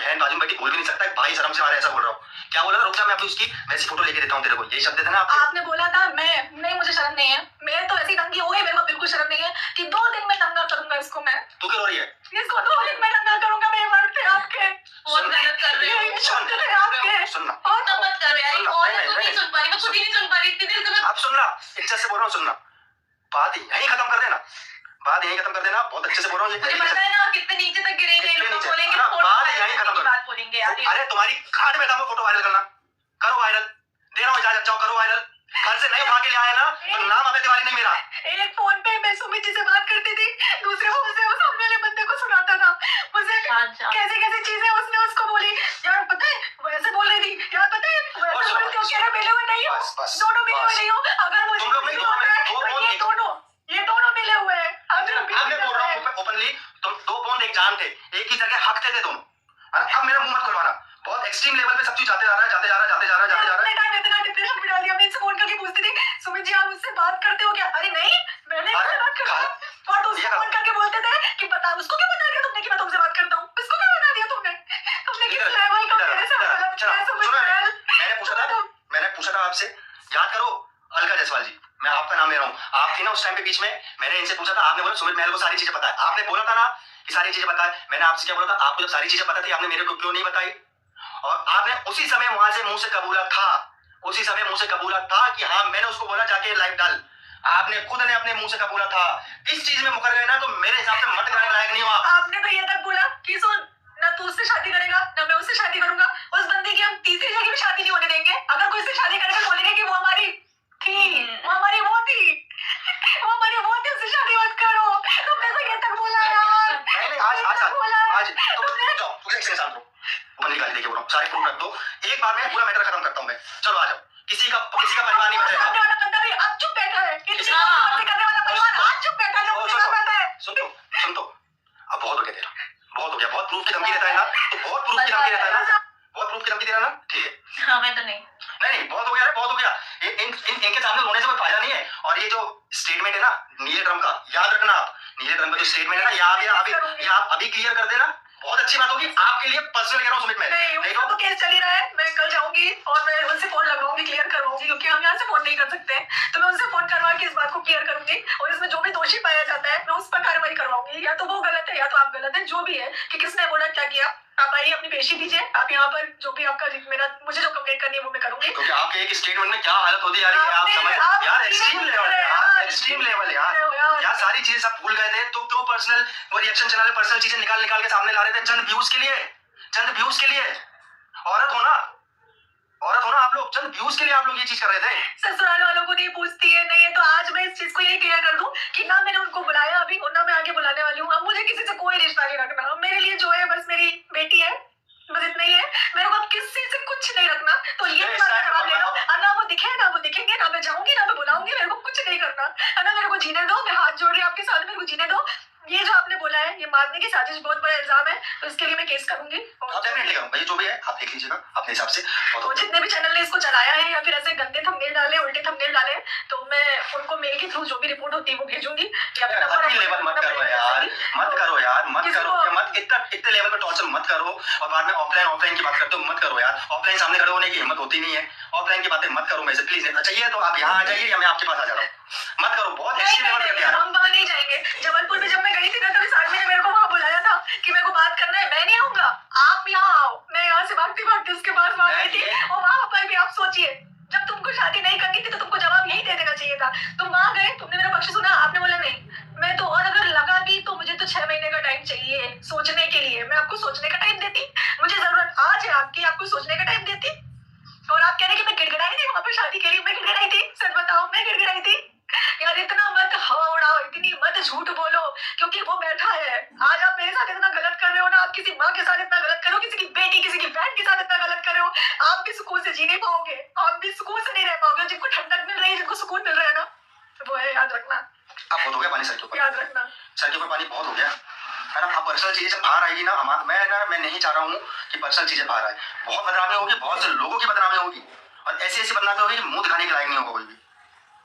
बहन बाजू में बैठी बोल भी नहीं सकता, भाई शर्म से मारे ऐसा बोल रहा हूँ। क्या बोला? रुक जा, मैं अभी उसकी वैसी फोटो लेके देता हूँ तेरे को। यही शब्द थे ना आपने बोला था। मैं नहीं, मुझे शर्म नहीं है। मैं तो ऐसी नंगी हो गई, मेरे को बिल्कुल शर्म नहीं है कि 2 दिन में नंगा करूंगा इसको। मैं तू क्यों रो रही है? इसको 2 दिन में नंगा करूंगा। मेरे वर्ड थे आपके, बहुत गलत कर रहे हो। आपके सुनना तो मत करो यार, कौन है? तू नहीं सुन पा रही, मैं खुद ही नहीं सुन पा रही इतनी देर से। मैं अब सुनना, इज्जत से बोल रहा हूँ, सुनना। बात यहीं खत्म कर देना, बात यहीं खत्म कर देना। बहुत अच्छे से बोल रहा हूँ। मुझे पता है ना कितने नीचे तक गिरेंगे लोग, बोलेंगे बात यहीं खत्म कर। बात बोलेंगे यार। अरे तुम्हारी खाट में था फोटो वायरल करना, करो वायरल, दे रहा हूँ इजाजत, जाओ करो वायरल। घर से नहीं उठा के ले आया ना तो नाम अबे तिवारी नहीं मेरा। एक फोन पे मैं सुमित जी से बात करती थी, दूसरे फोन से वो सामने वाले बंदे को सुनाता था। मुझे कैसे कैसे चीजें उसने उसको बोली। यार पता है वो ऐसे बोल रही थी, यार पता है वो ऐसे बोल क्यों कह रहे मिले हुए नहीं हो, दोनों मिले हुए नहीं हो। अगर मुझे ये दोनों मिले हुए हैं। अब मैं बोल रहा हूँ ओपनली, तुम 2 फोन एक जान थे, एक ही जगह हक थे दोनों। अब मेरा मुंह मत खुलवाना। बहुत एक्सट्रीम लेवल पे सब चीज जाते जा रहा है। इतना डिप्रेशन में डाल दिया। मैं इनसे फोन करके पूछती थी, सुमित जी आप मुझसे बात करते हो क्या? अरे नहीं, मैंने इससे बात करता हूं। और दूसरे फोन करके बोलते थे कि बता, उसको क्या बता दिया तुमने कि मैं तुमसे बात करता हूँ? इसको क्या बता दिया तुमने? किस लेवल का मेरे साथ गलत किया है सुमित जी? मैंने पूछा था आपसे, याद करो अलका जायसवाल जी, मैं आपका नाम ले रहा हूँ। आप थी ना उस टाइम पे बीच में, मैंने इनसे पूछा था, आपने बोला सुमित महल को सारी चीजें पता है। आपने बोला था ना कि सारी चीजें पता है। मैंने आपसे क्या बोला था? आपको जब सारी चीजें पता थी आपने मेरे को क्यों नहीं बताई? और आपने उसी समय वहां से मुंह से कबूला था कि हाँ मैंने उसको बोला जाके लाइव डाल। आपने खुद ने अपने मुंह से कबूला था। इस चीज में मुकर गए ना तो मेरे हिसाब से मत कराने लायक नहीं हो आप। आपने तो ये तक बोला कि सुन, ना तू उससे शादी करेगा ना मैं उससे शादी करूंगा। उस बंदे की हम तीसरी जगह भी शादी नहीं होने देंगे। अगर कोई उससे शादी करेगा बोलेंगे कि वो हमारी थी, वो हमारी वो थी, उससे शादी मत करो। तुमने तो ये तक बोला यार। मैंने आज तुम जाओ, तुझे एक सेकंड रुको, बंदी गाली देके बोलो, सारे प्रूफ रख दो। एक बार में पूरा मैटर खत्म करता हूं मैं। चलो आ जाओ। किसी का परिवार नहीं बचेगा। सामने वाला बंदा भी अब चुप बैठा है। किसी बात करने वाला परिवार आज चुप बैठा है, जब मुझे बैठा है। सुन तो अब बहुत हो गया तेरा, बहुत हो गया। बहुत प्रूफ की धमकी देता है ना, तो बहुत प्रूफ की धमकी देता है ना, बहुत प्रूफ की धमकी दे रहा ना, ठीक है। हाँ मैं तो नहीं, बहुत हो गया रे, बहुत हो गया। इनके सामने रोने से कोई फायदा नहीं है। और ये जो स्टेटमेंट है ना नीले ड्रम का, याद रखना आप, नीले ड्रम का जो स्टेटमेंट है ना, ये आप अभी क्लियर कर देना, बहुत अच्छी बात होगी आपके लिए। पर्सनल कह रहा हूँ सुमित, नहीं तो केस चल ही रहा है। मैं कल जाऊंगी और मैं उनसे फोन लगवाऊंगी, क्लियर करवाऊंगी, क्योंकि हम यहाँ से फोन नहीं कर सकते। तो मैं उनसे फोन करवा के इस बात को क्लियर करूंगी और इसमें जो भी दोषी पाया जाता है मैं उस पर कार्रवाई करवाऊंगी। या तो वो गलत है या तो आप गलत है, जो भी है कि किसने बोला क्या किया। आप आइए अपनी पेशी दीजिए। आप यहाँ पर जो भी आपका मुझे जो कंप्लेंट करनी है वो मैं करूंगी। क्योंकि आपके एक स्टेटमेंट में क्या हालत होती है यार, यार एक्सट्रीम लेवल यार सारी चीजें सब भूल गए थे। तो क्यों पर्सनल वो रिएक्शन चैनल पे पर्सनल चीजें निकाल के सामने ला रहे थे चंद व्यूज के लिए। औरत हो ना आप लोग, चंद व्यूज के लिए आप लोग ये चीज कर रहे थे। ससुराल वालों को नहीं पूछती है नहीं है, तो आज मैं इस चीज को ये क्लियर कर दूं कि ना मैंने उनको बुलाया अभी और ना मैं आगे बुलाने वाली हूँ। अब मुझे किसी से कोई रिश्ता नहीं रखना। मेरे लिए जो है बस मेरी बेटी है, बस इतना ही है। मेरे को अब किसी से कुछ नहीं रखना। तो ये जवाब ले लो। ना वो दिखे ना वो दिखेंगे, ना मैं जाऊंगी ना मैं बुलाऊंगी। मेरे को कुछ नहीं करना है ना। मेरे को जीने दो, मैं हाथ जोड़ रही हूँ आपके साथ, मेरे को जीने दो। ये जो आपने बोला है ये मारने की साजिश बहुत बड़ा इल्जाम है, तो इसके लिए मैं केस करूंगी। भाई जो भी है आप देख लीजिएगा अपने हिसाब से। तो जितने भी चैनल ने इसको चलाया है या फिर ऐसे गंदे थंबनेल डाले, उल्टे थंबनेल डाले, तो मैं उनको मेल के थ्रू जो भी रिपोर्ट होती है वो भेजूंगी। या फिर लेवल मत करो यार, इतने लेवल पर टॉर्चर मत करो। और बाद में ऑफलाइन की बात करते हो, मत करो यार। ऑफलाइन सामने खड़े होने की हिम्मत होती नहीं है। ऑफलाइन की बातें मत करो मेरे से प्लीज। अच्छा ये तो आप यहाँ आ जाइए या मैं आपके पास आ जा रहा हूँ। मत करो, बहुत एक्सट्रीम लेवल पे यार। हम वहां नहीं जाएंगे। जबलपुर में जब मैं गई थी ना तो इस आदमी ने मेरे को वहां बुलाया था कि मेरे को बात करना है। मैं नहीं आऊंगा, आप यहाँ आओ। मैं यहाँ से भागती उसके पास वहां गई थी। और वहां पर भी आप सोचिए, जब तुमको शादी नहीं करनी थी तो तुमको जवाब यही दे देना चाहिए था। तुम वहां गए, तुमने मेरा पक्ष सुना, आपने बोला नहीं। मैं तो, और अगर लगा भी तो मुझे तो 6 महीने का टाइम चाहिए सोचने के लिए। मैं आपको सोचने का टाइम देती। मुझे जरूरत आज है आपकी, आपको सोचने का टाइम देती। और आप कह रहे कि मैं गिड़गिड़ाई थी वहां पर शादी के लिए? मैं गिड़गिड़ाई थी? सच बताओ, मैं गिड़गिड़ाई थी? यार इतना मत हवा उड़ाओ, इतनी मत झूठ बोलो, क्योंकि वो बैठा है। आज आप मेरे साथ इतना गलत कर रहे हो ना, आप किसी माँ के साथ इतना गलत करो, किसी की बेटी, किसी की बहन के साथ इतना गलत कर रहे हो। आप भी सुकून से जी नहीं पाओगे, आप भी सुकून से नहीं रह पाओगे। जिनको ठंडक मिल रही है, जिनको सुकून मिल रहा है ना, वो है, याद रखना। अब बहुत हो गया पानी सर के ऊपर, याद रखना सर के ऊपर पानी बहुत हो गया है ना। अब पर्सनल चीजें जब बाहर आएगी ना, मैं नहीं चाह रहा हूँ कि पर्सनल चीजें बाहर आए। बहुत बदनामी होगी, बहुत से लोगों की बदनामी होगी, और ऐसी बदनामी होगी कि मुंह दिखाने के लायक नहीं होगा कोई भी।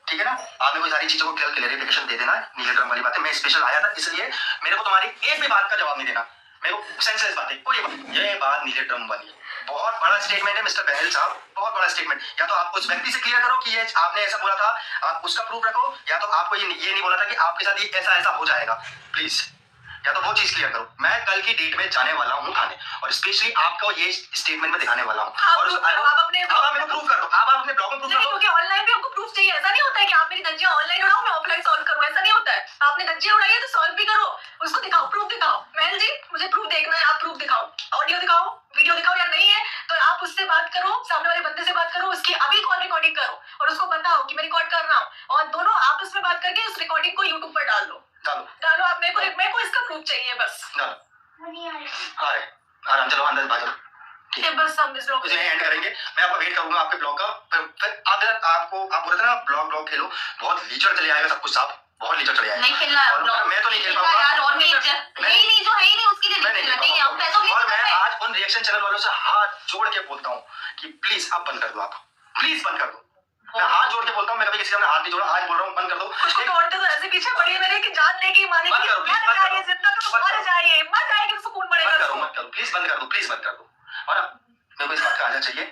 ठीक है ना। आपने कोई सारी चीजों को क्लैरिफिकेशन दे देना। नीले ड्रम वाली बातें मैं स्पेशल आया था, इसलिए मेरे को तुम्हारी एक भी बात का जवाब नहीं देना। मेरे को सेंसलेस बातें कोई ये बात नीले ड्रम वाली है। बहुत बड़ा स्टेटमेंट है मिस्टर बहल साहब, बहुत बड़ा स्टेटमेंट। या तो आप उस व्यक्ति से क्लियर करो कि ये आपने ऐसा बोला था, आप उसका प्रूफ रखो, या तो आपको ये नहीं बोला था कि आपके साथ ये ऐसा हो जाएगा। प्लीज या तो वो चीज क्लियर करो। मैं कल की डेट में जाने वाला हूँ थाने और स्पेशली आपको ये स्टेटमेंट में दिखाने वाला हूँ। और आप अपने आप मेरे को प्रूफ कर दो, आप अपने ब्लॉग में प्रूफ कर दो। क्योंकि ऑनलाइन भी हमको प्रूफ चाहिए। ऐसा नहीं होता है कि आप मेरी धज्जियां ऑनलाइन उड़ाओ मैं ऑफलाइन सॉल्व करूं, ऐसा नहीं होता है। आपने धज्जियां उड़ाई है तो सॉल्व भी करो, उसको दिखाओ, प्रूफ दिखाओ। महल जी मुझे प्रूफ देखना है, आप प्रूफ दिखाओ, ऑडियो दिखाओ, वीडियो दिखाओ, या नहीं है तो आप उससे बात करो, सामने वाले बंदे से बात करो, उसकी अभी कॉल रिकॉर्डिंग करो और उसको बताओ कि मैं रिकॉर्ड कर रहा हूँ, और दोनों आपस में बात करके उस रिकॉर्डिंग को यूट्यूब पर डाल दो। डालो आप, मेरे को इसका प्रूफ चाहिए बस। आराम, चलो अंदर बात करो। बस हम इस ब्लॉग एंड करेंगे। मैं आपका वेट करूंगा आपके ब्लॉग का। फिर अगर आपको आप बोल रहे थे ना ब्लॉग खेलो, बहुत लीचर चले आएगा सब कुछ साफ, बहुत लीचर चले आएगा। नहीं खेलना है ब्लॉग, मैं तो नहीं खेल पाऊंगा यार। और नहीं इज्जत नहीं जो है ही नहीं उसकी नहीं हम पैसों की। और मैं आज उन रिएक्शन चैनल वालों से हाथ जोड़ के बोलता हूँ कि प्लीज आप बंद कर दो, आप प्लीज बंद कर दो। मैं हाथ जोड़ के बोलता हूँ, मैं कभी किसी का हाथ नहीं जोड़ा, आज बोल रहा हूँ बंद कर दो। कुछ औरतें तो ऐसे पीछे पड़ी है मेरे कि जान लेके मारे, मत करो, प्लीज मत करो, जितना तो मर जाइए, मर जाएगी, सुकून मत पड़ेगा। करो, प्लीज बंद कर दो, प्लीज बंद कर दो। और मेरे को इस बात का आना चाहिए